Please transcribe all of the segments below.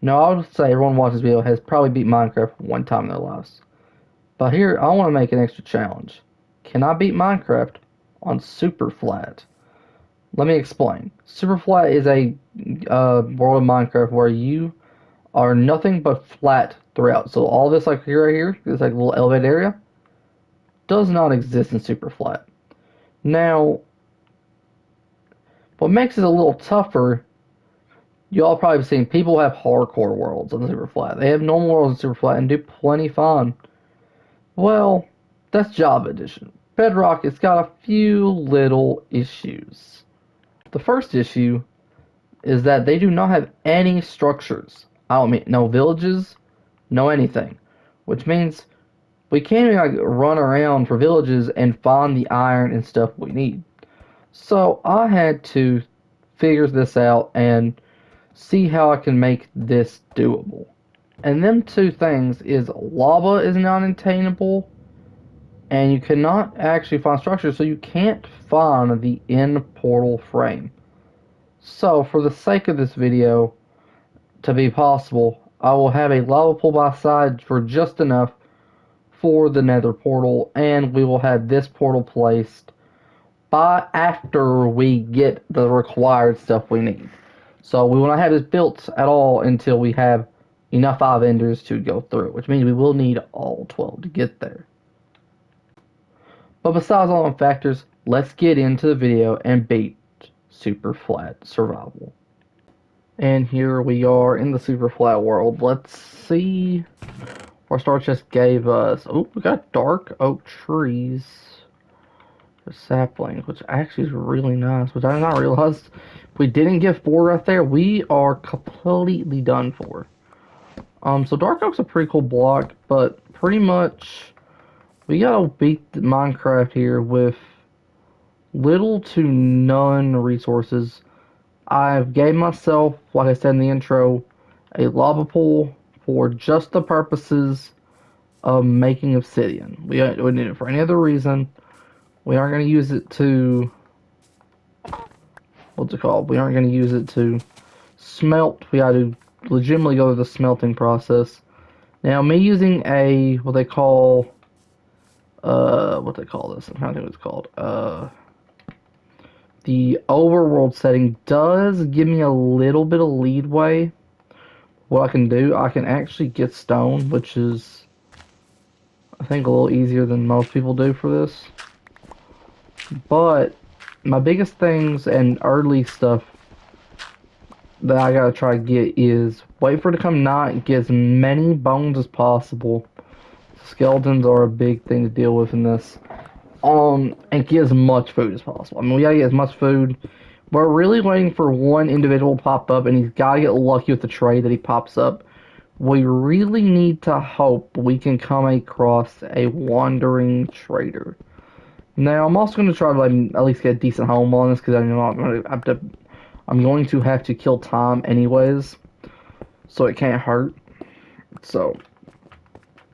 Now, I would say everyone watching this video has probably beat Minecraft one time in their lives. But here, I want to make an extra challenge. Can I beat Minecraft on Superflat? Let me explain. Superflat is a world of Minecraft where you are nothing but flat throughout. So all this, like here, right here, this like little elevated area, does not exist in Superflat. Now, what makes it a little tougher, you all probably seen people have hardcore worlds on the Superflat. They have normal worlds in Superflat and do plenty fine. Well, that's Java Edition. Bedrock has got a few little issues. The first issue is that they do not have any structures. I don't mean no villages, no anything. Which means we can't even like run around for villages and find the iron and stuff we need. So I had to figure this out and see how I can make this doable. And them two things is lava is not attainable and you cannot actually find structures, so you can't find the end portal frame. So for the sake of this video to be possible, I will have a lava pool by side for just enough for the nether portal, and we will have this portal placed by after we get the required stuff we need. So we will not have this built at all until we have enough 5 enders to go through, which means we will need all 12 to get there. But besides all them factors, let's get into the video and beat Superflat Survival. And here we are in the Superflat world. Let's see. Our start just gave us. Oh, we got dark oak trees. Saplings, which actually is really nice. Which I did not realize. If we didn't get 4 right there, we are completely done for. So dark oak's a pretty cool block, but pretty much we gotta beat Minecraft here with little to none resources. I've gave myself, like I said in the intro, a lava pool for just the purposes of making obsidian. We don't need it for any other reason. We aren't going to use it to, what's it called? We aren't going to use it to smelt. We got to legitimately go through the smelting process. Now, me using a, what they call this? I'm trying to think what it's called. The overworld setting does give me a little bit of leadway. What I can do, I can actually get stone, which is, I think, a little easier than most people do for this. But my biggest things and early stuff that I gotta try to get is wait for it to come night, get as many bones as possible. Skeletons are a big thing to deal with in this. And get as much food as possible. I mean, we gotta get as much food. We're really waiting for one individual to pop up, and he's gotta get lucky with the trade that he pops up. We really need to hope we can come across a wandering trader. Now, I'm also going to try to like, at least get a decent home on this, because I know I'm going to have to kill time anyways, so it can't hurt. So,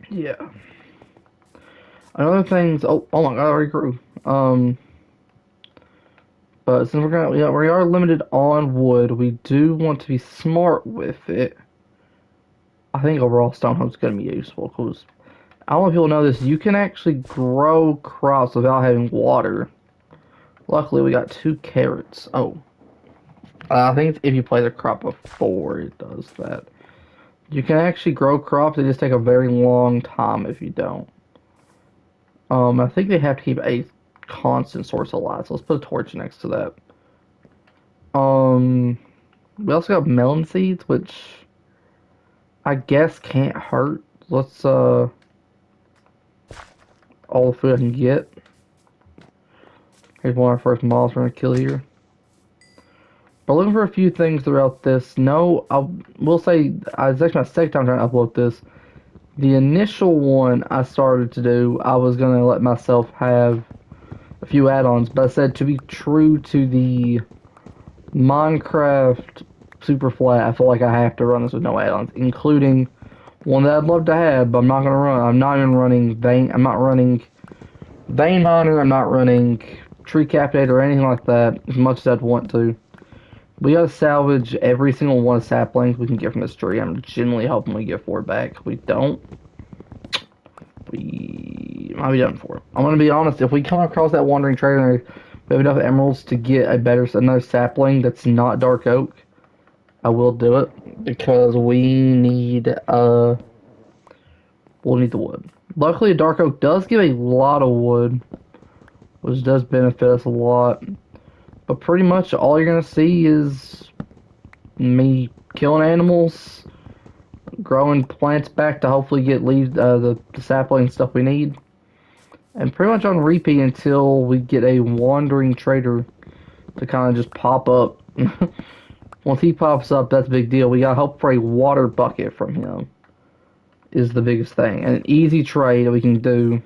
yeah. Another thing's, oh my god, I already grew. But since we are limited on wood, we do want to be smart with it. I think overall stone is going to be useful, because I don't know if people know this, you can actually grow crops without having water. Luckily, we got 2 carrots. Oh. I think if you play the crop before, it does that. You can actually grow crops, they just take a very long time if you don't. I think they have to keep a constant source of light, so let's put a torch next to that. We also got melon seeds, which I guess can't hurt. Let's, all the food I can get. Here's one of our first mobs we're gonna kill here. But looking for a few things throughout this. No, I will say, it's actually my second time trying to upload this. The initial one I started to do, I was going to let myself have a few add-ons, but I said to be true to the Minecraft Superflat, I feel like I have to run this with no add-ons, including one that I'd love to have, but I'm not going to run. I'm not even running I'm not running Vein Miner, I'm not running Tree Capitator or anything like that, as much as I'd want to. We gotta salvage every single one of saplings we can get from this tree. I'm genuinely hoping we get 4 back. If we don't, we might be done for. I'm gonna be honest, if we come across that wandering trader and we have enough emeralds to get another sapling that's not dark oak, I will do it because we'll need the wood. Luckily, a dark oak does give a lot of wood, which does benefit us a lot. But pretty much all you're gonna see is me killing animals, growing plants back to hopefully get leaves, the sapling stuff we need, and pretty much on repeat until we get a wandering trader to kind of just pop up. Once he pops up, that's a big deal. We gotta hope for a water bucket from him is the biggest thing. And an easy trade that we can do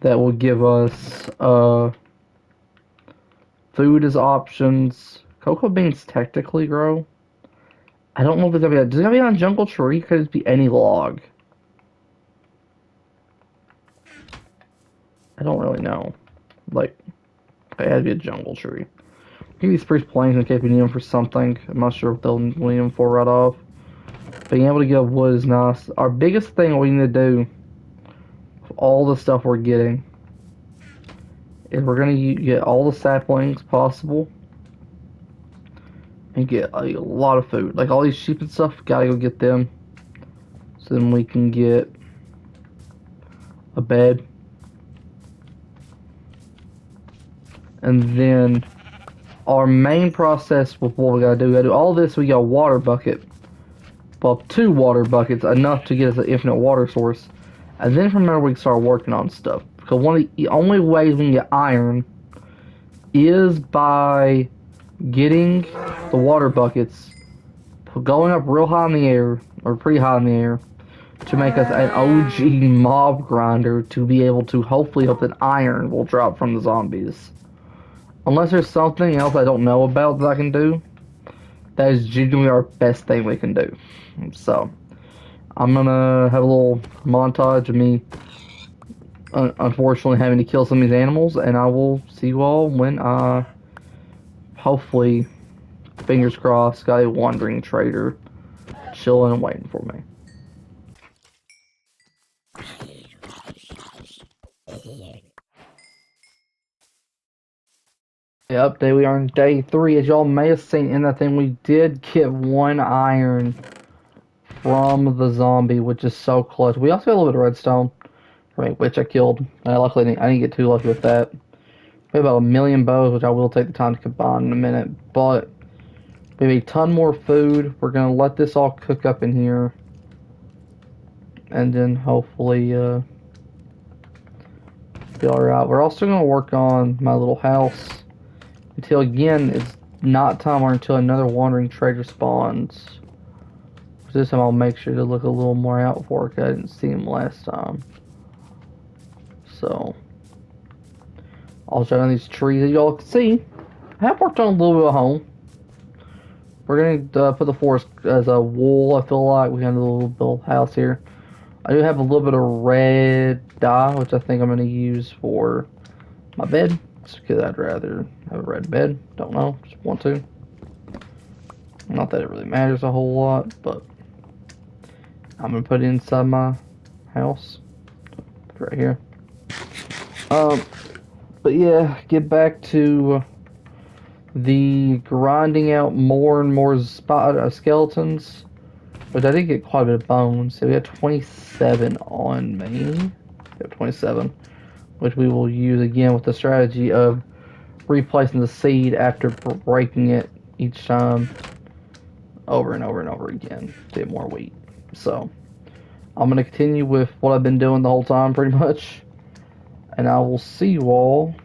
that will give us food as options. Cocoa beans technically grow. I don't know if it's gonna be. Does it gotta be on jungle tree? Could it be any log? I don't really know. Like, it had to be a jungle tree. Maybe spruce planks in case we need them for something. I'm not sure what they'll need them for right off. Being able to get wood is nice. Our biggest thing we need to do with all the stuff we're getting is we're gonna get all the saplings possible and get a lot of food. Like all these sheep and stuff, gotta go get them. So then we can get a bed. And then our main process with what we gotta do all this, we got a water bucket. Well, 2 water buckets, enough to get us an infinite water source. And then from there we can start working on stuff. Because one of the only ways we can get iron is by getting the water buckets, going up real high in the air, or pretty high in the air, to make us an OG mob grinder to be able to hopefully hope that iron will drop from the zombies. Unless there's something else I don't know about that I can do, that is genuinely our best thing we can do. So, I'm gonna have a little montage of me unfortunately having to kill some of these animals, and I will see you all when I hopefully, fingers crossed, got a wandering trader chilling and waiting for me. The update, we are on day 3. As y'all may have seen in that thing, we did get 1 iron from the zombie, which is so clutch. We also got a little bit of redstone, which I killed. Luckily, I didn't get too lucky with that. We have about 1,000,000 bows, which I will take the time to combine in a minute. But we have a ton more food. We're going to let this all cook up in here. And then hopefully be alright. We're also going to work on my little house until, again, it's not time or until another wandering trader spawns. This time I'll make sure to look a little more out for it, because I didn't see him last time. So, I'll show you these trees that y'all can see. I have worked on a little bit of home. We're going to put the forest as a wool, I feel like. We have a little build house here. I do have a little bit of red dye, which I think I'm going to use for my bed. Just because I'd rather have a red bed. Don't know, just want to. Not that it really matters a whole lot, but I'm going to put it inside my house. Right here. But yeah, get back to the grinding out more and more skeletons. But I did get quite a bit of bones. So we got 27 on me. We have 27. Which we will use again with the strategy of replacing the seed after breaking it each time. Over and over and over again to get more wheat. So, I'm going to continue with what I've been doing the whole time pretty much. And I will see you all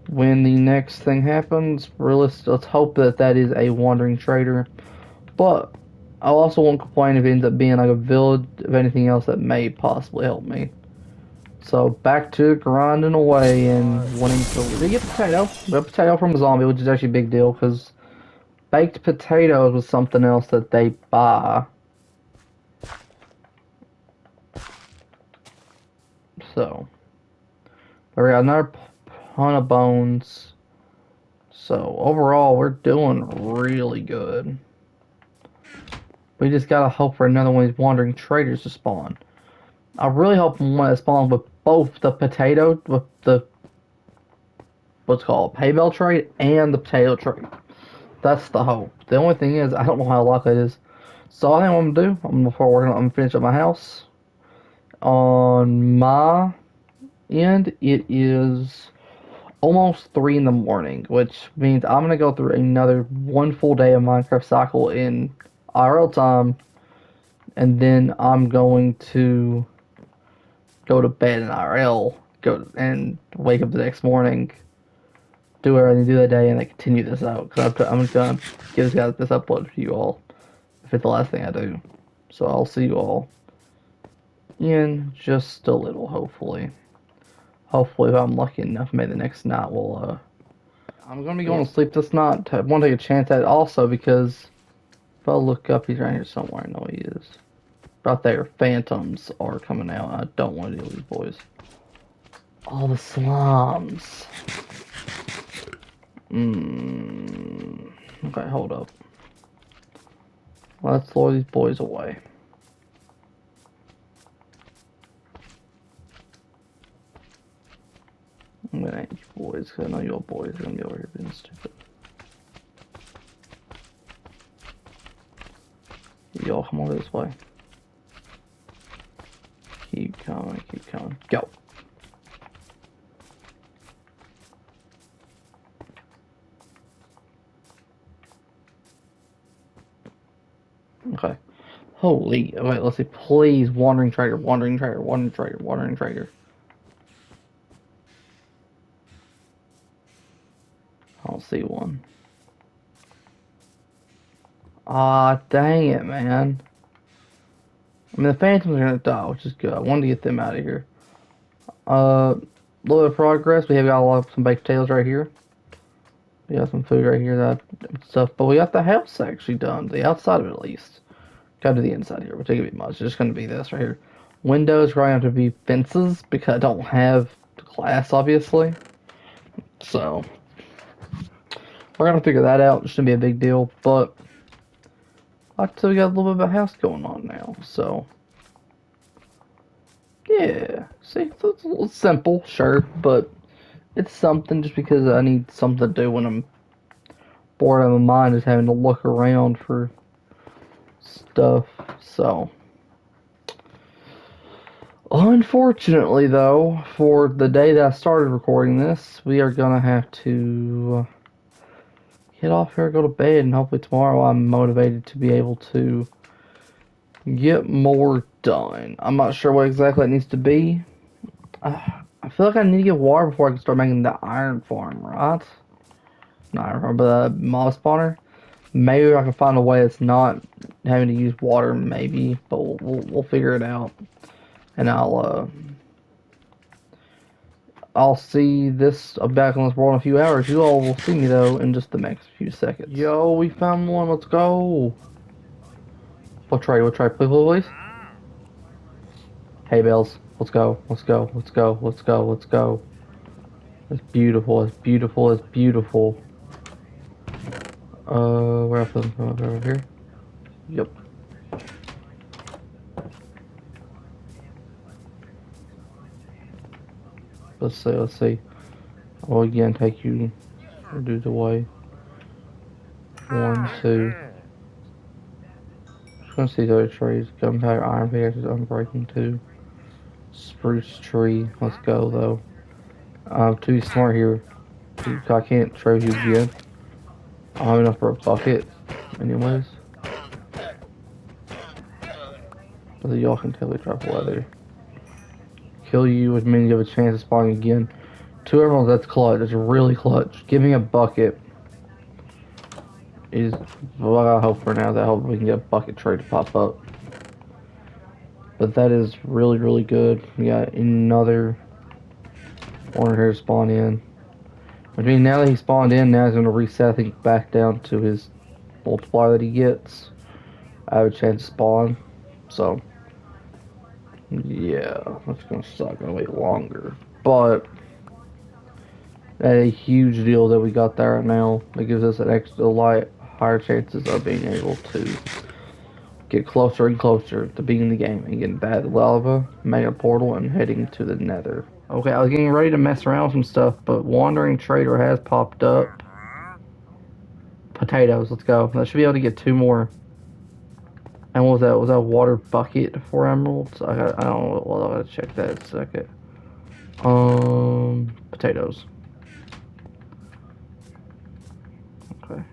when the next thing happens. Let's hope that that is a wandering trader. But I also won't complain if it ends up being like a village of anything else that may possibly help me. So back to grinding away and wanting to. We get potato. We got potato from a zombie, which is actually a big deal because baked potatoes was something else that they buy. So, we got another ton of bones. So overall, we're doing really good. We just gotta hope for another one of these wandering traders to spawn. I really hope one that spawns with both the potato, with the what's called hay bale trade and the potato trade. That's the hope. The only thing is, I don't know how likely it is. So I think what I'm gonna do, I'm gonna finish up my house. On my end, it is almost 3 in the morning, which means I'm gonna go through another one full day of Minecraft cycle in IRL time, and then I'm going to go to bed in IRL, go and wake up the next morning, do what I need to do that day, and then continue this out. Because I'm just gonna give this upload to you all if it's the last thing I do. So I'll see you all in just a little, hopefully. Hopefully, if I'm lucky enough, maybe the next night I'm gonna be going to sleep this night. I want to take a chance at it also because if I look up, he's right here somewhere. I know he is. Right there, phantoms are coming out. I don't want to deal with these boys. All the slimes. Okay, hold up. Let's lure these boys away. I'm gonna aim you boys, because I know your boys are gonna be over here being stupid. Y'all come over this way. Keep coming, go! Okay. Holy, wait, let's see, please, wandering trader, wandering trader, wandering trader, wandering trader. I don't see one. Ah, dang it, man. I mean, the phantoms are gonna die, which is good. I wanted to get them out of here. A little bit of progress. We have got some baked potatoes right here. We got some food right here, that stuff. But we got the house actually done. The outside of it, at least. Got to the inside here, which ain't gonna be much. It's just gonna be this right here. Windows going to have to be fences because I don't have glass, obviously. So we're gonna figure that out. It shouldn't be a big deal, but like I said, we got a little bit of a house going on now. So yeah, see, it's a little simple, sure, but it's something just because I need something to do when I'm bored out of my mind, is having to look around for stuff. So, unfortunately, though, for the day that I started recording this, we are gonna have to get off here, go to bed, and hopefully tomorrow I'm motivated to be able to get more done. I'm not sure what exactly it needs to be. I feel like I need to get water before I can start making the iron farm, right? Not iron farm, but the mob spawner. Maybe I can find a way that's not having to use water, maybe, but we'll figure it out. And I'll see this back on this world in a few hours. You all will see me though in just the next few seconds. Yo, we found one. Let's go. We'll try. Please, please. Hey, Bells. Let's go. Let's go. Let's go. Let's go. Let's go. It's beautiful. It's beautiful. It's beautiful. Where else? Over here. Yep. Let's see. Let's see. I'll again take you dudes away. 1, 2. Just gonna see the other trees. Gunpowder, iron pickaxes, unbreaking 2. Spruce tree. Let's go though. I'm too smart here. I can't trade you again. I don't have enough for a bucket. Anyways. But y'all can totally drop leather. Kill you, which means you have a chance of spawning again. 2 emeralds, that's clutch. That's really clutch. Give me a bucket. Is what I hope for now. That I hope we can get a bucket trade to pop up. But that is really, really good. We got another one here to spawn in. Which means now that he spawned in, now he's going to reset, I think, back down to his multiplier that he gets. I have a chance to spawn. So, yeah, that's going to suck. I'm going to wait longer. But a huge deal that we got there now. It gives us an extra light, higher chances of being able to get closer and closer to beating the game and getting that lava, mega portal, and heading to the Nether. Okay, I was getting ready to mess around with some stuff, but Wandering Trader has popped up. Potatoes, let's go. I should be able to get 2 more. And what was that? Was that a water bucket for emeralds? I don't know. Well, I gotta check that in a second. Potatoes. Okay.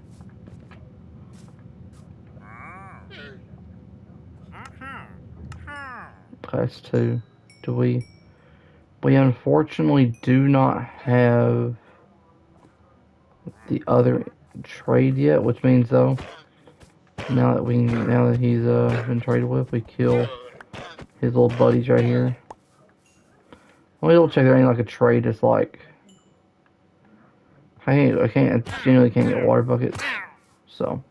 Okay, that's 2. Do we? We unfortunately do not have the other trade yet, which means though, now that he's been traded with, we kill his little buddies right here. Let me double check there ain't like a trade. It's like I genuinely can't get water buckets, so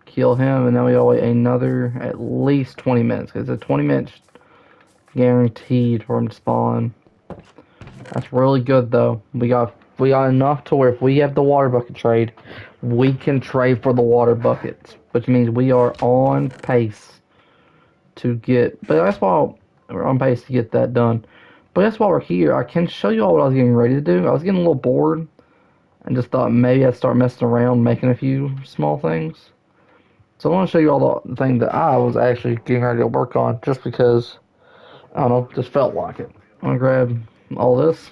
kill him, and then we gotta wait another at least 20 minutes because it's a 20 minutes guaranteed for him to spawn. That's really good though. We got enough to where if we have the water bucket trade, we can trade for the water buckets, which means we are on pace to get. But that's why we're on pace to get that done. But that's why we're here. I can show you all what I was getting ready to do. I was getting a little bored and just thought maybe I'd start messing around, making a few small things. So I want to show you all the things that I was actually getting ready to work on, just because I don't know, just felt like it. I'm gonna grab all this.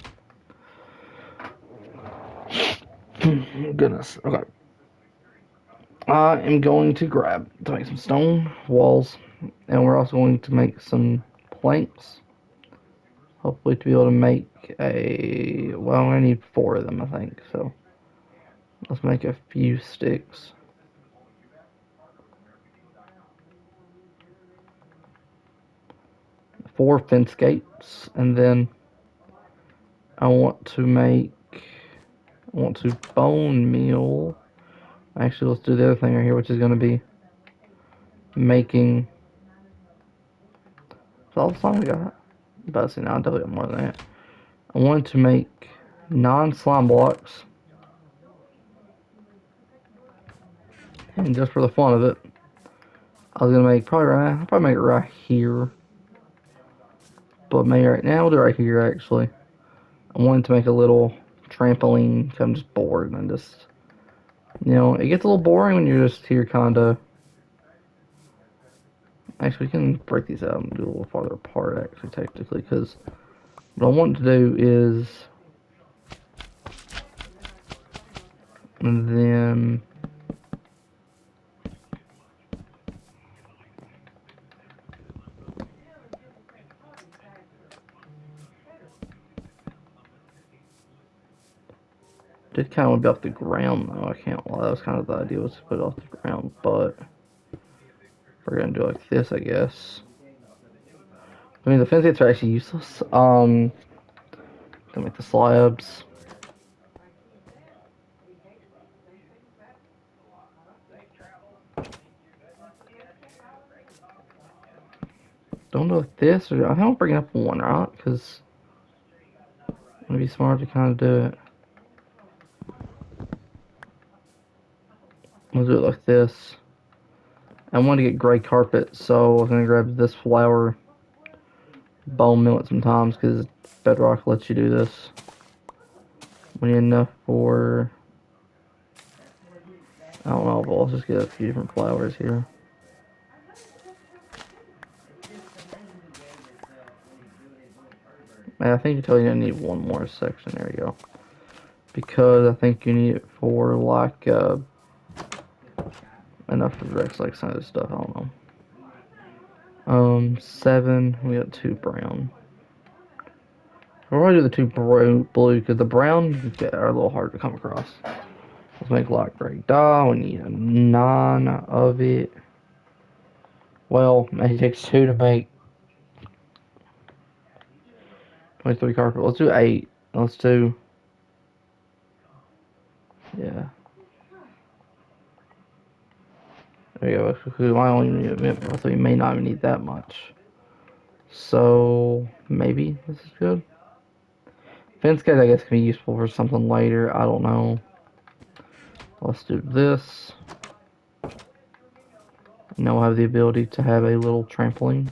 Goodness. Okay. I am going to make some stone walls, and we're also going to make some planks. Hopefully, to be able to make well, I need 4 of them, I think. So let's make a few sticks. 4 fence gates, and then I want to bone meal. Actually, let's do the other thing right here, which is going to be making. Is all the time we got? But see, now I definitely got more than that. I wanted to make 9 slime blocks, and just for the fun of it, I was gonna make I'll probably make it right here, but maybe right now we'll do it right here. Actually, I wanted to make a little trampoline. Cause I'm just bored and just, it gets a little boring when you're just here, kinda. Actually, we can break these out and do a little farther apart, actually, technically, because what I want to do is, and then did kind of want to be off the ground though. I can't lie. That was kind of the idea, was to put it off the ground, but we're gonna do it like this, I guess. I mean, the fence gates are actually useless. To make the slabs. Don't know if this or I don't bring up one, right? Because it'd be smart to kind of do it. I'll do it like this. I want to get gray carpet, so I'm gonna grab this flour, bone mill it sometimes because Bedrock lets you do this. We need enough for, I don't know, but let's just get a few different flours here. And I think you tell you I need one more section. There you go. Because I think you need it for like enough for the rest, like some of this stuff. I don't know. 7. We got 2 brown. We're gonna do the 2 blue because the brown are a little hard to come across. Let's make light gray dye. We need a 9 of it. Well, it takes 2 to make 23 carpet. Let's do 8. Let's do, yeah. There you go. We may not even need that much. So maybe this is good. Fence gate, I guess, can be useful for something later. I don't know. Let's do this. Now we'll have the ability to have a little trampoline.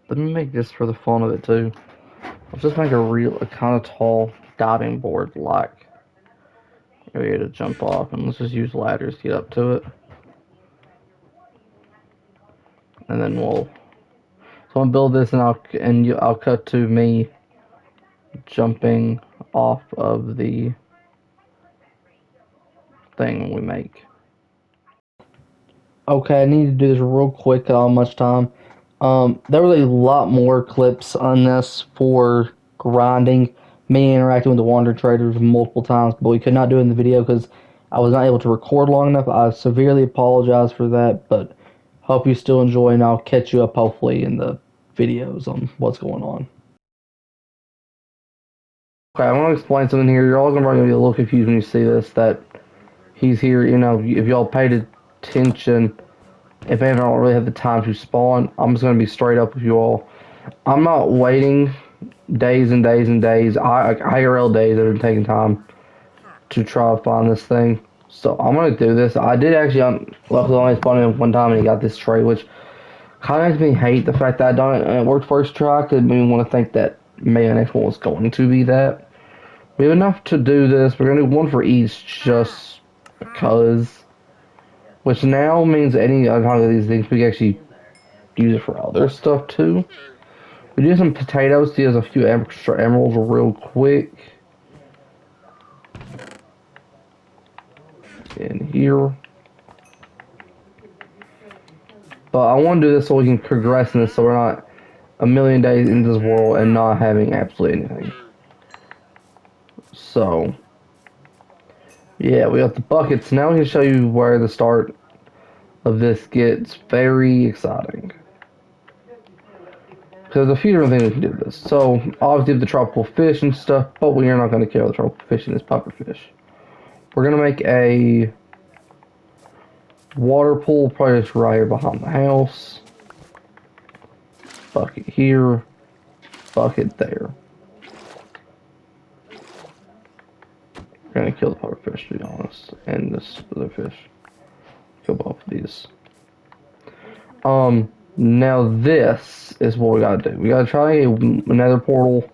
Let me make this for the fun of it too. Let's just make a kind of tall diving board like area to jump off, and let's just use ladders to get up to it. And then so I'll build this, and I'll cut to me jumping off of the thing we make. Okay, I need to do this real quick. How much time? There was a lot more clips on this for grinding, me interacting with the wander traders multiple times, but we could not do it in the video because I was not able to record long enough. I severely apologize for that, but hope you still enjoy, and I'll catch you up hopefully in the videos on what's going on. Okay, I want to explain something here. You're all going to be a little confused when you see this, that he's here, if y'all paid attention, if I don't really have the time to spawn, I'm just going to be straight up with you all. I'm not waiting days and days and days, IRL days that are taking time to try to find this thing. So I'm going to do this. I did actually, luckily only spawned in one time and he got this tray, which kind of makes me hate the fact that I done it and it worked first try, because it made me want to think that maybe the next one was going to be that. We have enough to do this. We're going to do one for each just because. Which now means any of these things we can actually use it for other stuff too. We do some potatoes to use a few extra emeralds real quick. In here. But I want to do this so we can progress in this, so we're not a million days into this world and not having absolutely anything. So, yeah, we got the buckets. Now we can show you where the start of this gets very exciting. Because there's a few different things we can do with this. So, obviously the tropical fish and stuff, but we are not going to kill the tropical fish in this puffer fish. We're going to make a water pool, probably just right here behind the house. Bucket here, bucket there. We're going to kill the puffer fish, to be honest, and this other fish. Kill both of these. Now this is what we gotta do. We gotta try another portal.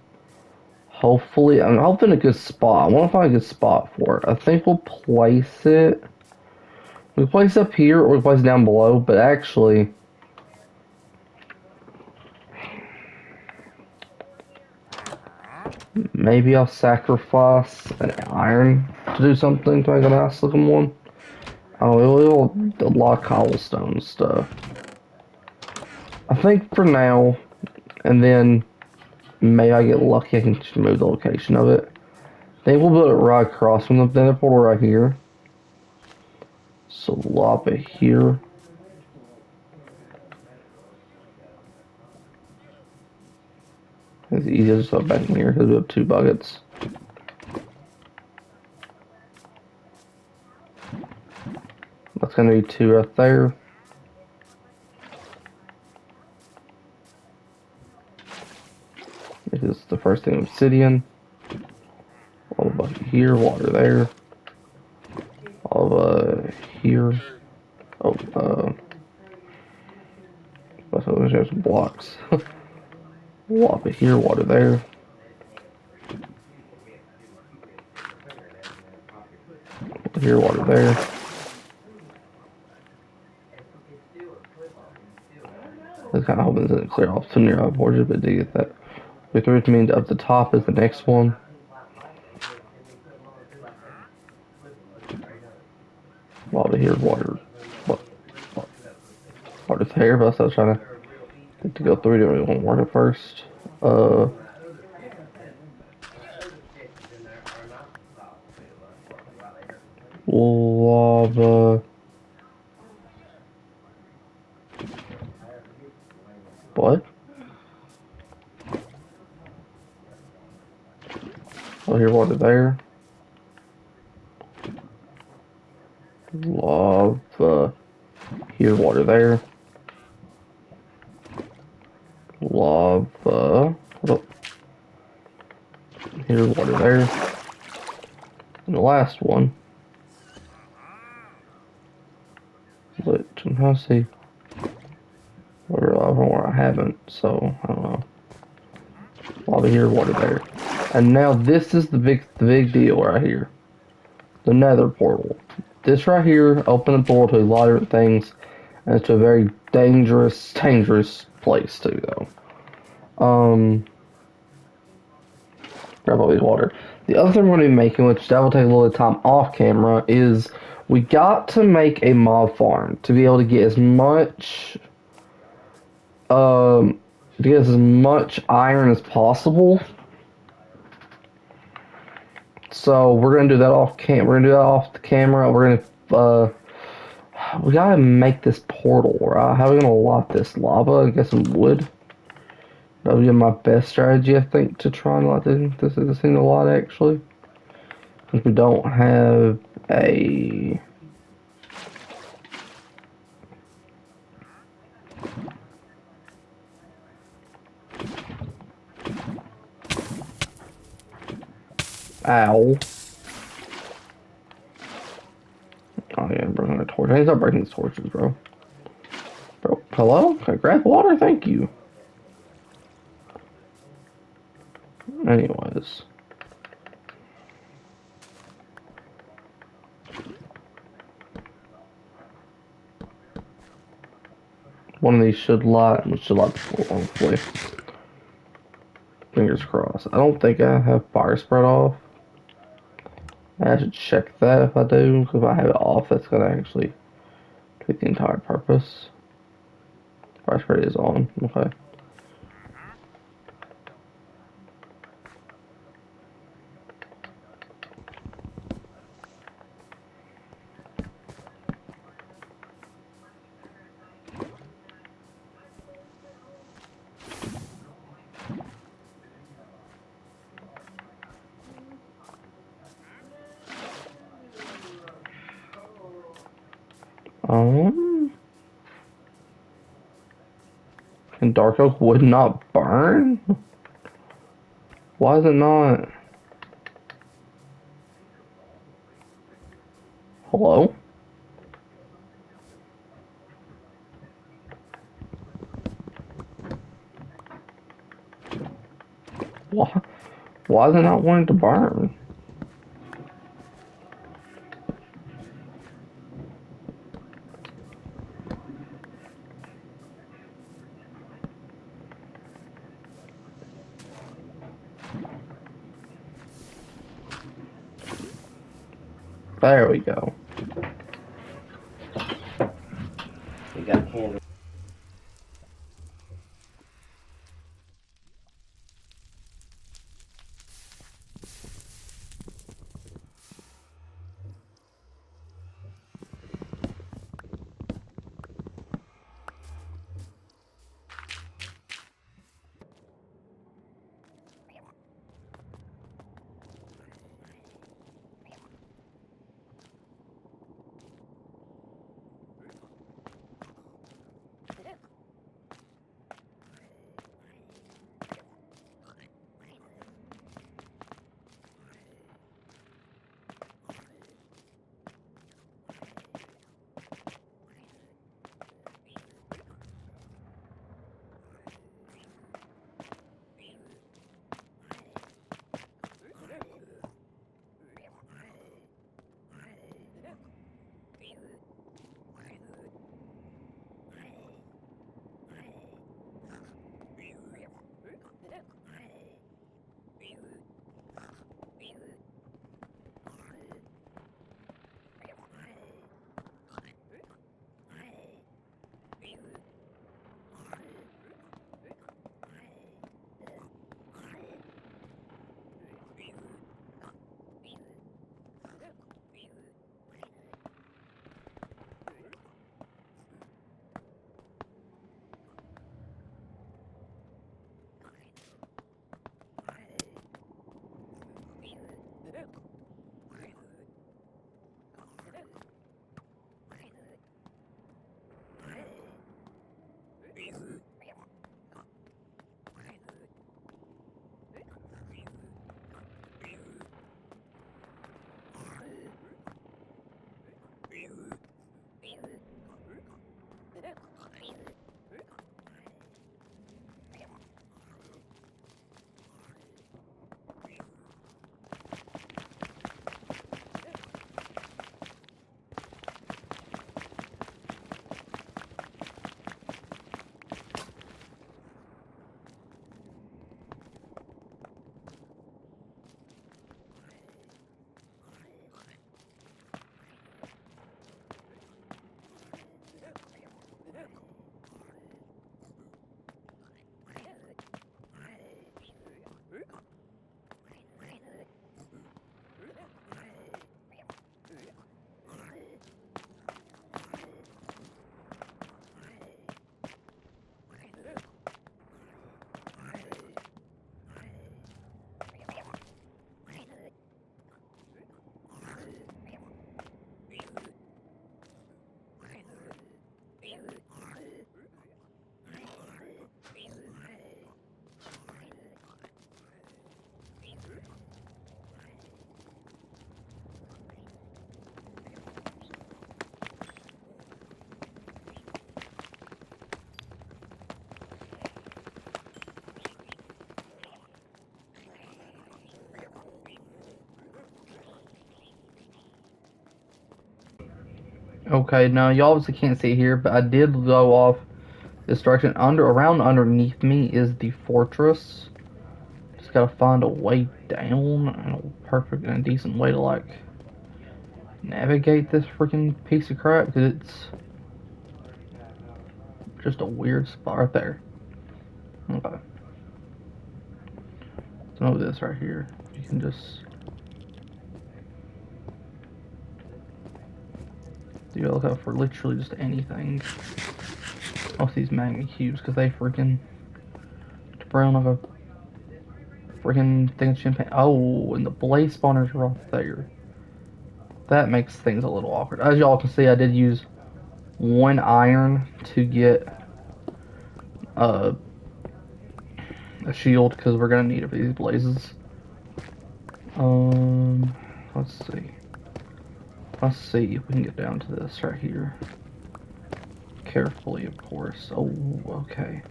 Hopefully, I'm hoping a good spot. I want to find a good spot for it. I think we'll place it. We can place it up here or we can place it down below, but actually, maybe I'll sacrifice an iron to do something to make a nice looking one. Oh, it'll a lot of cobblestone stuff. I think for now, and then maybe I get lucky, I can just move the location of it. I think we'll build it right across from the nether portal right here. So lop it here. It's easy to start back in here because we have 2 buckets. That's gonna be 2 right there. This is the first thing, obsidian. All of bucket here, water there. All of here. Oh, let's have some blocks. Lop it here, water there. Water here, water there. I was kind of hoping this doesn't clear off too near our borders, but did get that. Which means up the top is the next one. Water here, water. Water there, but I was trying to go through. Didn't really want water first. Lava. What? Lava. Here's water there. Lava. Hold up. Here's water there. And the last one. But I'm trying to see water lava where I haven't, so I don't know. Lava here, water there. And now this is the big deal right here. The Nether portal. This right here opens a portal to a lot of different things, and it's a very dangerous place to go. Grab all these water. The other thing we're going to be making, which that will take a little time off camera, is we got to make a mob farm to be able to get as much, to get as much iron as possible. So we're gonna do that off cam. We're gonna do that off the camera. We're gonna we gotta make this portal, right? How are we gonna lock this lava? I guess some wood. That would be my best strategy, I think, to try and lock this thing a lot actually. Because we don't have a owl. Oh yeah, I'm bringing a torch. I need to start breaking these torches, bro. Bro, hello? Can I grab water? Thank you. Anyways. One of these should light, and should light before hopefully. Fingers crossed. I don't think I have fire spread off. I should check that if I do, because if I have it off, that's gonna actually take the entire purpose. Fire spread is on. Okay. Um, can dark oak wood not burn? Why is it not? Hello? Why? Why is it not wanting to burn? There we go. We got candles. Okay, now you obviously can't see here, but I did go off this direction. Underneath me is the fortress. Just gotta find a way down and a perfect and a decent way to like navigate this freaking piece of crap because it's just a weird spot right there. Okay, so know this right here. You can just you look out for literally just anything. Off these magma cubes because they freaking brown like a freaking thing of champagne. Oh, and the blaze spawners are off there. That makes things a little awkward. As y'all can see, I did use one iron to get uh, a shield because we're gonna need it for these blazes. Um, let's see. Let's see if we can get down to this right here. Carefully, of course. Oh, okay.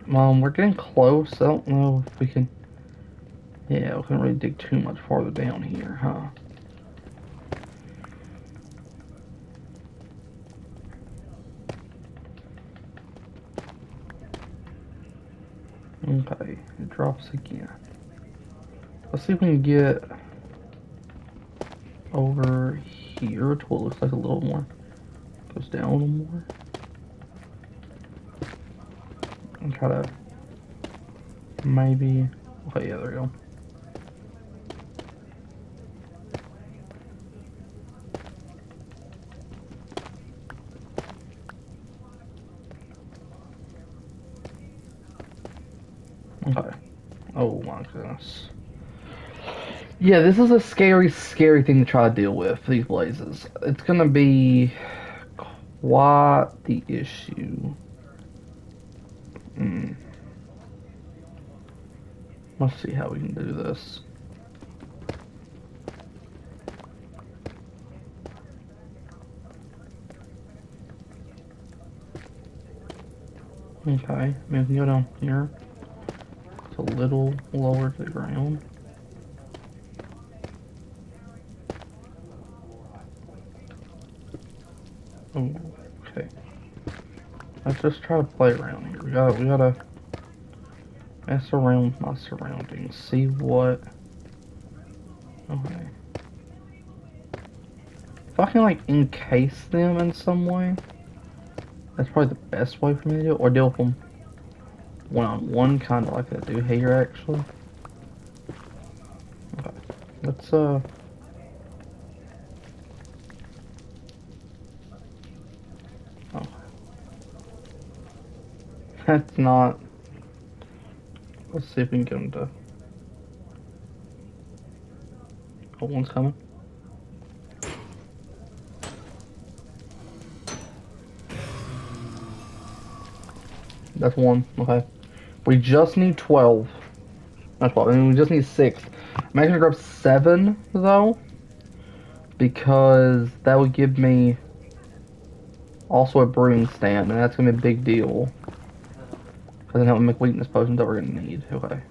We're getting close. I don't know if we can. Yeah, we can't really dig too much farther down here, huh? Okay, it drops again. Let's see if we can get over here to what looks like a little more. Goes down a little more. And try to maybe. Okay, yeah, there we go. Okay. Oh my goodness. Yeah, this is a scary, scary thing to try to deal with, these blazes. It's gonna be quite the issue. Hmm. Let's see how we can do this. Okay, maybe we can go down here. It's a little lower to the ground. Oh, okay. Let's just try to play around here. We gotta mess around with my surroundings. See what. Okay. If I can like encase them in some way, that's probably the best way for me to do it. Or deal with them one on one, kind of like I do here actually. Okay. Let's Oh, that's not. Let's see if we can get them to. Oh, one's coming. That's one. Okay. We just need 12. Not 12. I mean, we just need 6. I'm actually gonna grab 7 though, because that would give me also a brewing stand, and that's gonna be a big deal. Because then that would make weakness potions that we're gonna need. Okay.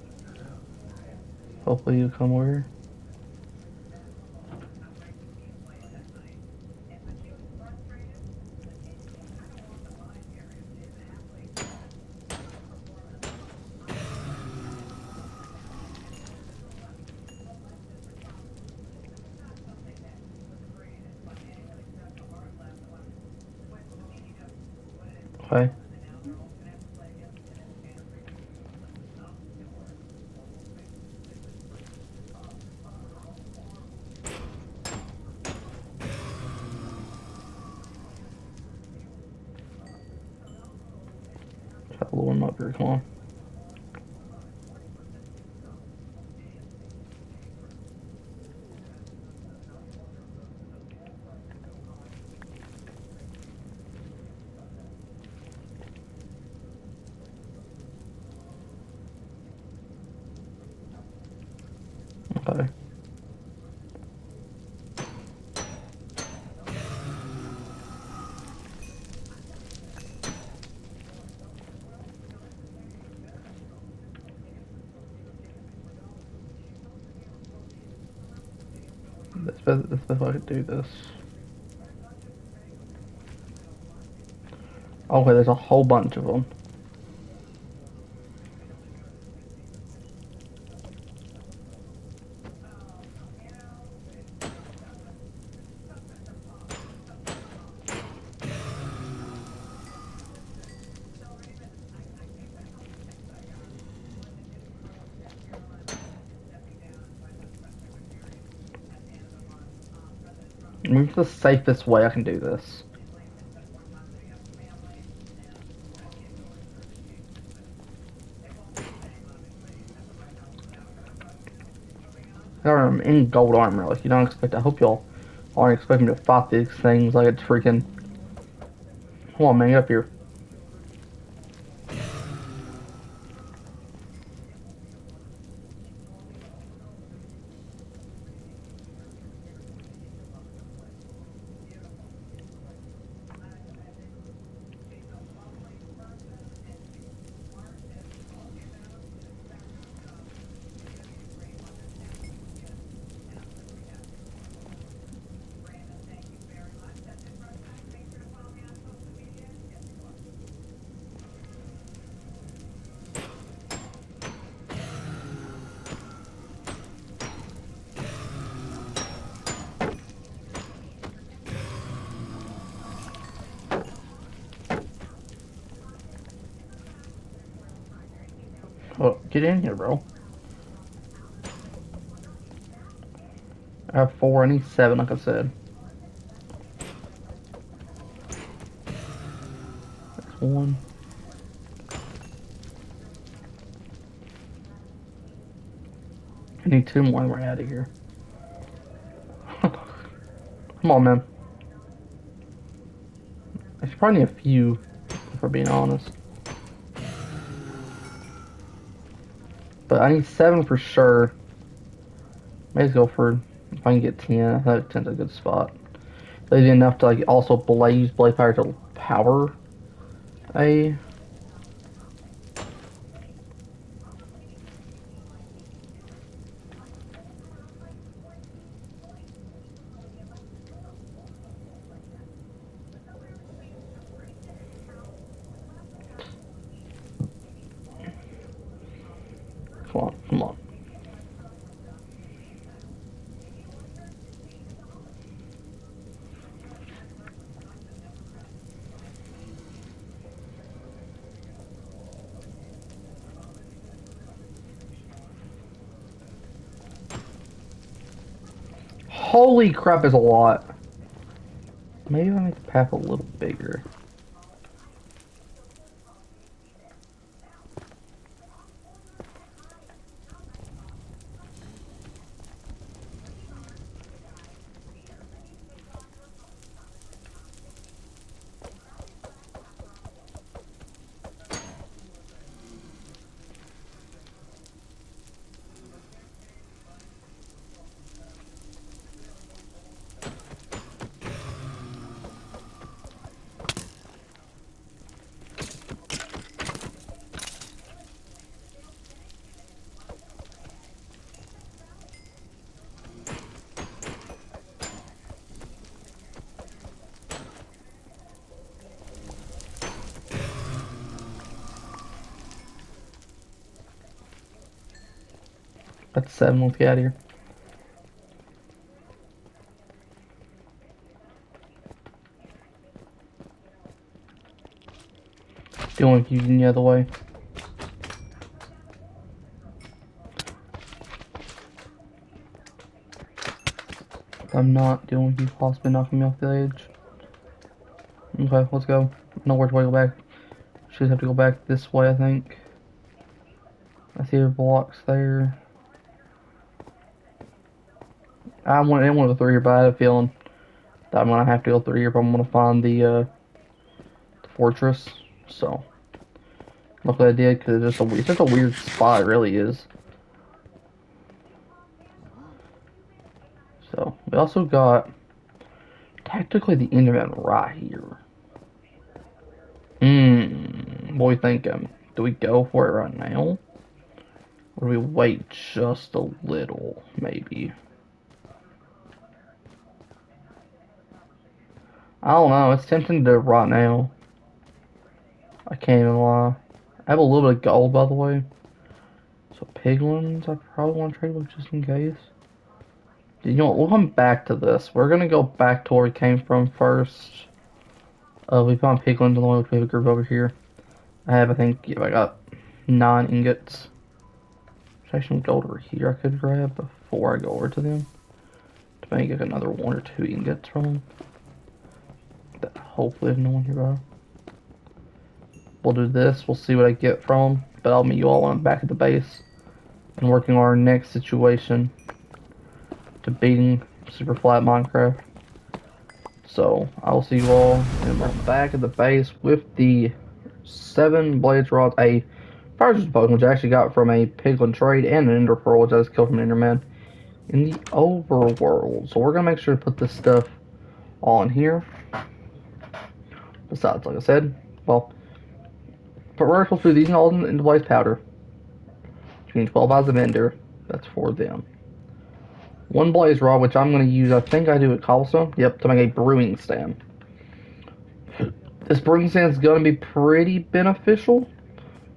Hopefully you come over here. Okay. Try to lure him up here. Come on. Okay. That's the best way I could do this. Okay, there's a whole bunch of them. Maybe the safest way I can do this. I'm in gold armor. Like, you don't expect. I hope y'all aren't expecting me to fight these things like it's freaking. Come on, man, get up here. Oh, get in here, bro. I have 4. I need 7, like I said. That's 1. I need 2 more and we're out of here. Come on, man. I should probably need a few, if we're being honest. But I need 7 for sure. May as well go for, if I can get 10. I thought 10's a good spot. That'd be enough to like also blaze power to power a. Come on, come on. Holy crap, is a lot. Maybe I make the path a little bigger. That's 7. Let's get out of here. Dealing with using the other way. I'm not dealing with you possibly knocking me off the edge. Okay, let's go. No which way to go back. Should have to go back this way, I think. I see the blocks there. I want in one of the 3 here, but I have a feeling that I'm gonna have to go 3 here, but I'm gonna find the fortress. So luckily I did, because it's just a weird spot. It really is. So we also got technically the internet right here. What are we thinking? Do we go for it right now? Or do we wait just a little, maybe? I don't know. It's tempting to do it right now. I can't even lie. I have a little bit of gold, by the way. So piglins, I probably want to trade with just in case. You know what? We'll come back to this. We're gonna go back to where we came from first. We found piglins along with we have a group over here. I think, yeah, I got 9 ingots. There's actually some gold over here I could grab before I go over to them. To make another 1 or 2 ingots from them. That hopefully there's no one nearby. We'll do this. We'll see what I get from them. But I'll meet you all when I'm back at the base. And working on our next situation. To beating Superflat Minecraft. So, I will see you all in the back of the base with the 7 blades rods, a fire resistant potion, which I actually got from a piglin trade, and an ender pearl, which I just killed from an enderman in the overworld. So we're gonna make sure to put this stuff on here. Besides, like I said, well, but we're supposed to do these all into blaze powder. Which means 12 eyes of ender. That's for them. 1 blaze rod, which I'm gonna use, I think I do at cobblestone. Yep, to make a brewing stand. This brewing stand is gonna be pretty beneficial.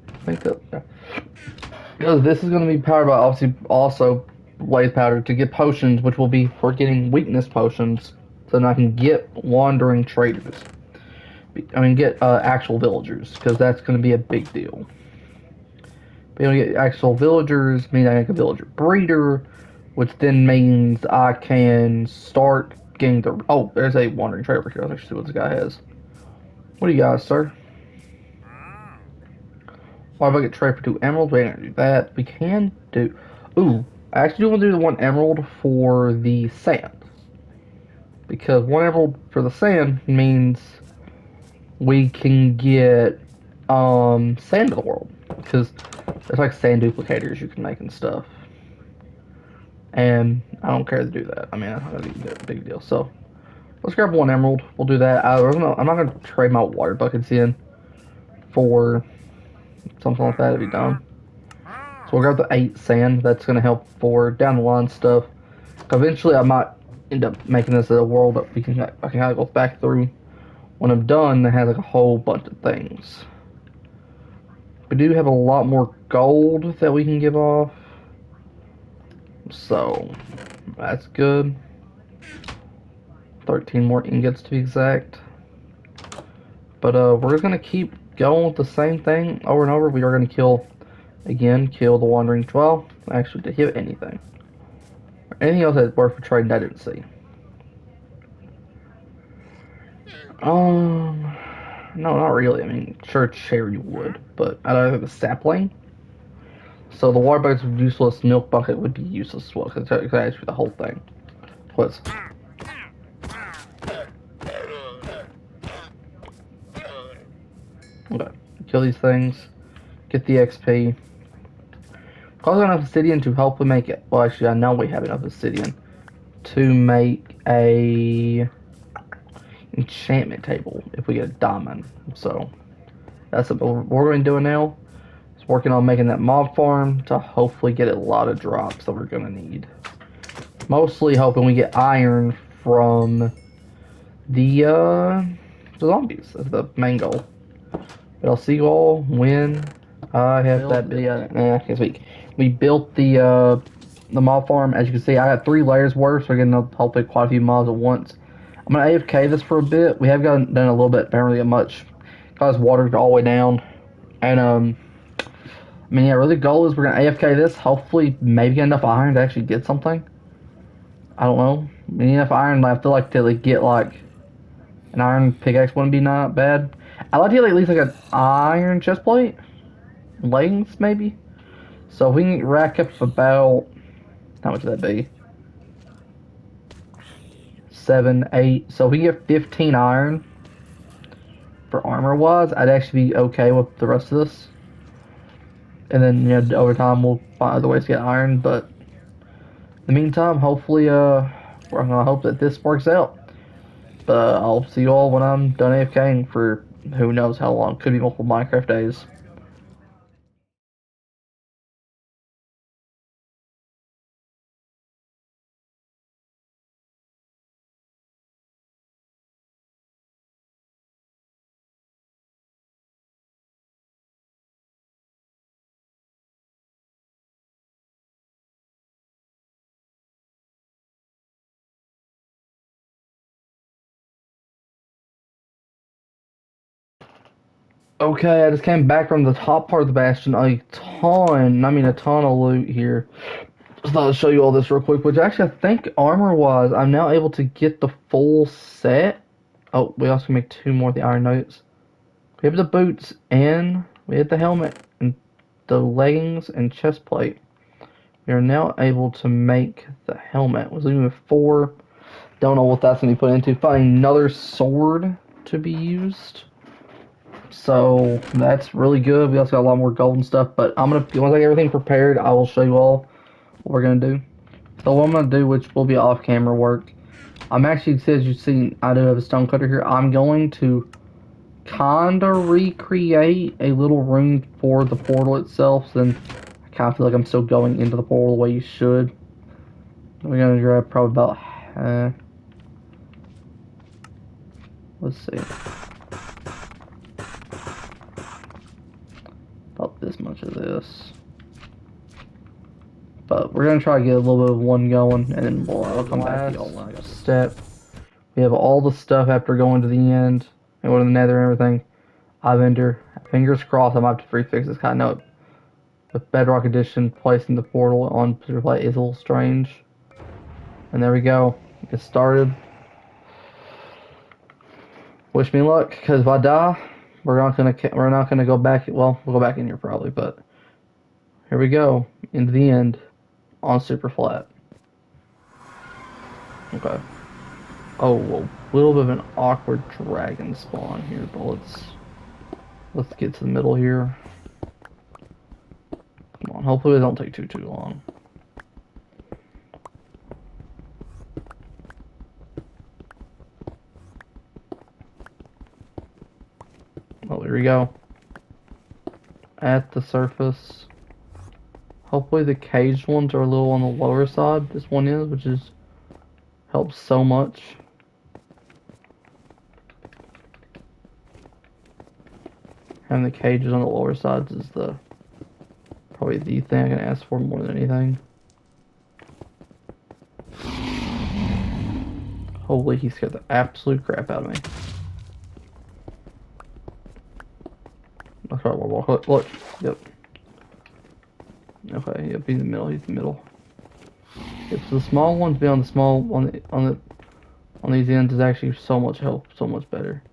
I think that, yeah. Because this is gonna be powered by obviously also blaze powder to get potions, which will be for getting weakness potions, so that I can get wandering traders. I mean, get actual villagers, because that's going to be a big deal. Being able to get actual villagers means I make a villager breeder, which then means I can start getting the. Oh, there's a wandering trader over here. Let's see what this guy has. What do you guys, sir? Why if I get trade for 2 emeralds? We ain't gonna do that. We can do. Ooh, I actually do want to do the 1 emerald for the sand. Because 1 emerald for the sand means we can get sand of the world. Because there's like sand duplicators you can make and stuff. And I don't care to do that. I mean, I don't think it's a big deal. So let's grab 1 emerald. We'll do that. I'm not going to trade my water buckets in for something like that to be done. So we'll grab the 8 sand. That's going to help for down the line stuff. Eventually, I might end up making this a world that I can kind of go back through when I'm done that has like a whole bunch of things. We do have a lot more gold that we can give off. So that's good. 13 more ingots to be exact. But we're just gonna keep going with the same thing over and over. We are gonna kill the wandering 12. Actually, to hit anything. Anything else that's worth for trading I didn't see. No, not really. I mean, sure, cherry wood, but I don't have a sapling. So the water bucket's useless. Milk bucket would be useless as well because it's actually the whole thing. Plus, okay, kill these things, get the XP. Cause enough obsidian to hopefully make it. Well, actually, I know we have enough obsidian to make a enchantment table if we get a diamond. So that's what we're going to do now. It's working on making that mob farm to hopefully get a lot of drops that we're going to need. Mostly hoping we get iron from the zombies. That's the main goal. But I'll see you all when I have that built. I can't speak. We built the mob farm. As you can see, I got 3 layers worth, so we're getting hopefully quite a few mobs at once. I'm gonna AFK this for a bit. We have done a little bit, but don't really get much. Cause watered all the way down, and I mean, yeah, really the goal is we're gonna AFK this. Hopefully, maybe get enough iron to actually get something. I don't know. We need enough iron. I feel like to like, get like an iron pickaxe wouldn't be not bad. I'd like to get like, at least like an iron chest plate, leggings maybe. So if we can rack up about how much would that be? 7, 8. So if we get 15 iron for armor wise, I'd actually be okay with the rest of this. And then over time we'll find other ways to get iron. But in the meantime, hopefully we're gonna hope that this works out. But I'll see you all when I'm done AFKing for who knows how long. Could be multiple Minecraft days. Okay, I just came back from the top part of the bastion. A ton of loot here. Just thought I'd show you all this real quick, which actually I think armor-wise, I'm now able to get the full set. Oh, we also make two more of the iron nuggets. We have the boots and we have the helmet and the leggings and chest plate. We are now able to make the helmet. We're leaving with four. Don't know what that's going to be put into. Finding another sword to be used. So that's really good. We also got a lot more gold and stuff. But once I get everything prepared, I will show you all what we're going to do. So what I'm going to do, which will be off camera work, I'm actually, as you've seen, I do have a stone cutter here. I'm going to kinda recreate a little room for the portal itself. So then I kind of feel like I'm still going into the portal the way you should. We're gonna grab probably about, let's see, about this much of this. But we're gonna try to get a little bit of one going, and then I'll come back to y'all when I got the step. We have all the stuff after going to the end and going to the Nether and everything. I've entered. Fingers crossed, I might have to free fix this. Kind of know with Bedrock Edition, placing the portal on Superflat is a little strange. And there we go. It started. Wish me luck, because if I die, we're not gonna go back. Well, we'll go back in here probably, but here we go into the end on Superflat. Okay. Oh, a little bit of an awkward dragon spawn here, but let's get to the middle here. Come on, hopefully it don't take too long. Oh, here we go. At the surface. Hopefully the caged ones are a little on the lower side. This one is, which is helps so much. Having the cages on the lower sides is probably the thing I can ask for more than anything. Holy, he scared the absolute crap out of me. That's right, look. Yep. Okay, yep, he's in the middle, he's in the middle. Yep, so the small ones being on the small on these ends is actually so much help, so much better.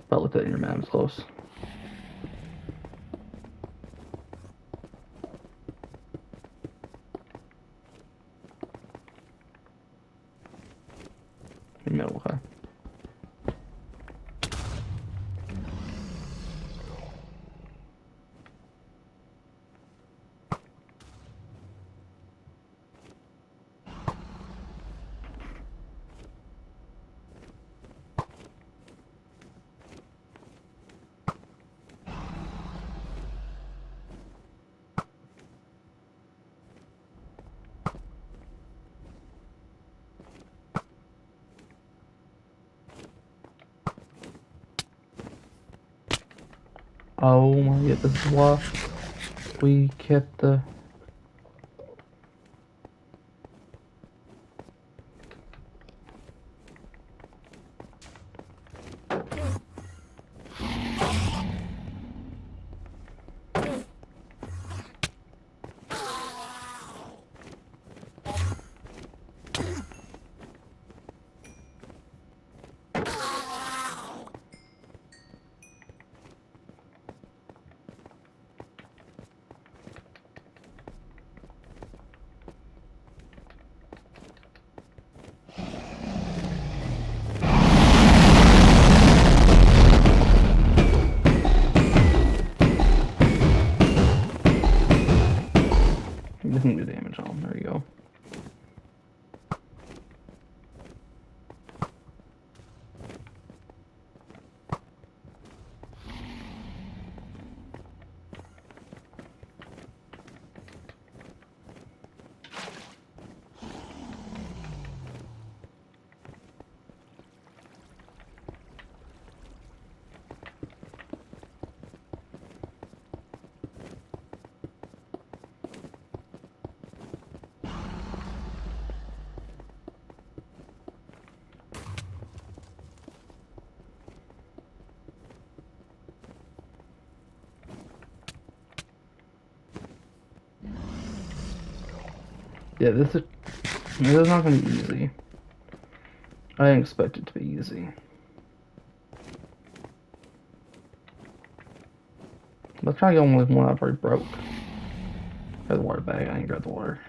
But look at that in your map, it's close. In the middle, okay. Oh my god, this is why we kept the... Yeah, this is not gonna be easy. I didn't expect it to be easy. Let's try going with one I've already broke. Got the water bag. I ain't got the water.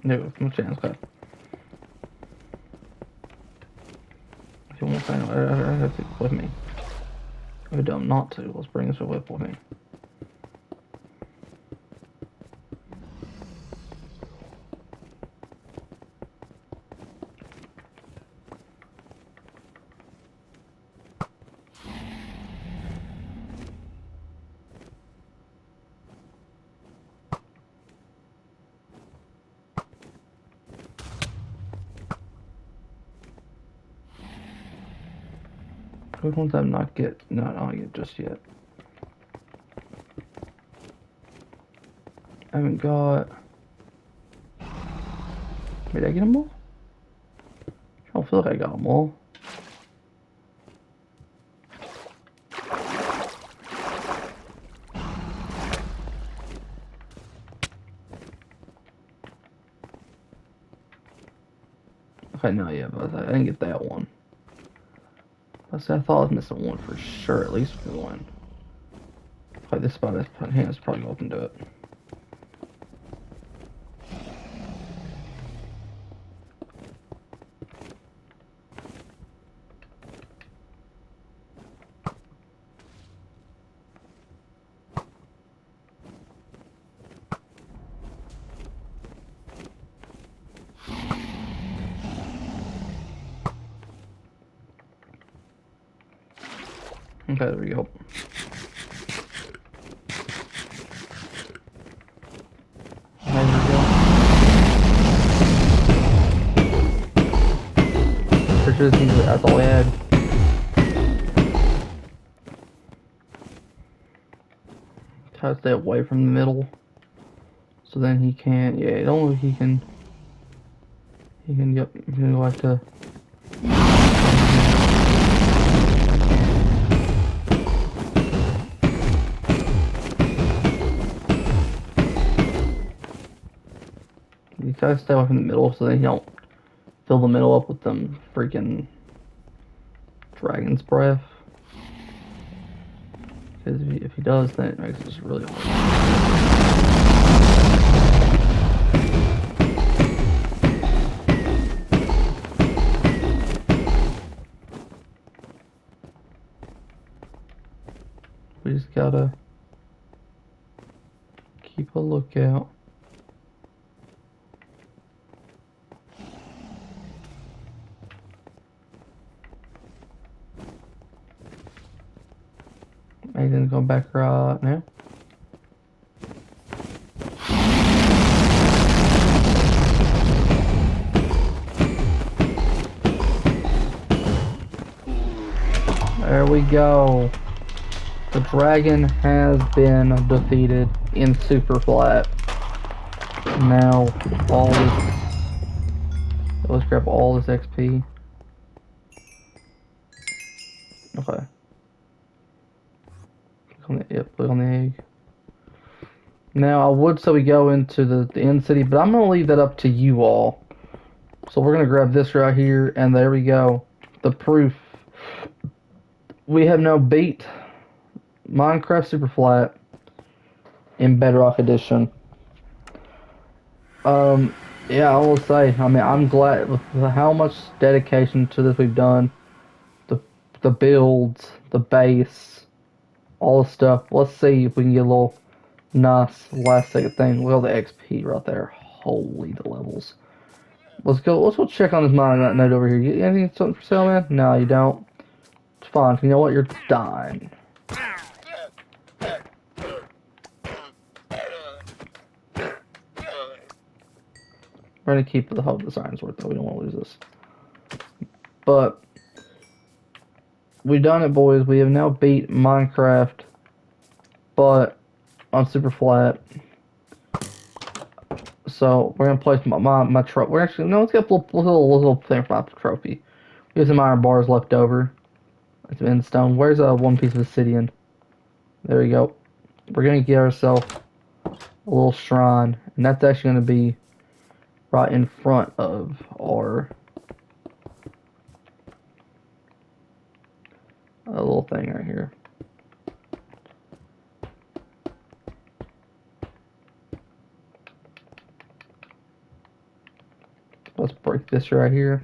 No, no chance, okay. If you want to, I have to with me. We're dumb not to. Let's bring this whip with me. Which ones have not get just yet? I haven't got. Did I get them all? I don't feel like I got them all. Okay, no, yeah, but I didn't get that one. I thought I was missing one for sure, at least for one. Okay, this spot is hands probably open to it. Okay, there we go. There we go. For sure, that's all I had. Try to stay away from the middle. So then he can't, yeah, it only he can, yep, he's gonna go have to. You gotta stay away from the middle so then he don't fill the middle up with them freaking dragon's breath. Because if he does, then it makes it just really hard. We just gotta keep a lookout. Nathan's going back right now. There we go. The dragon has been defeated in Superflat. Now, all this. Let's grab all this XP. Okay. Click on the egg. Now, I would say we go into the end city, but I'm going to leave that up to you all. So we're going to grab this right here, and there we go. The proof. We have now beat Minecraft Superflat in Bedrock Edition. Yeah, I will say. I mean, I'm glad with how much dedication to this we've done. The the builds, the base, all the stuff. Let's see if we can get a little nice last second thing. Look at the XP right there. Holy the levels. Let's go. Let's go check on this mining node over here. You anything something for sale, man? No, you don't. It's fine. You know what? You're dying. We're gonna keep the hub designs worth though. We don't want to lose this. But we've done it, boys. We have now beat Minecraft, but on Superflat. So we're gonna place my trophy. We're actually no. Let's get a little thing for my trophy. We have some iron bars left over. It's in stone. Where's one piece of obsidian? There we go. We're gonna get ourselves a little shrine, and that's actually gonna be right in front of our little thing right here. Let's break this right here.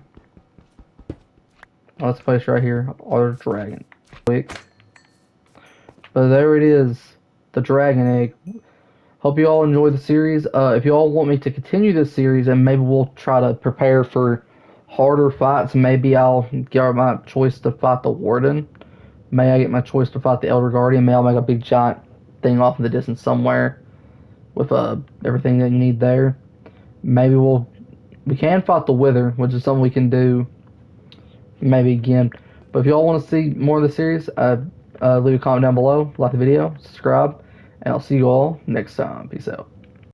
Let's place right here our dragon. Quick. But there it is, the dragon egg. Hope you all enjoyed the series. If you all want me to continue this series, and maybe we'll try to prepare for harder fights. Maybe I'll get my choice to fight the warden. May I get my choice to fight the elder guardian? May I'll make a big giant thing off in the distance somewhere with everything that you need there. Maybe we can fight the wither, which is something we can do maybe again. But if y'all want to see more of the series, leave a comment down below, like the video, subscribe, and I'll see you all next time. Peace out.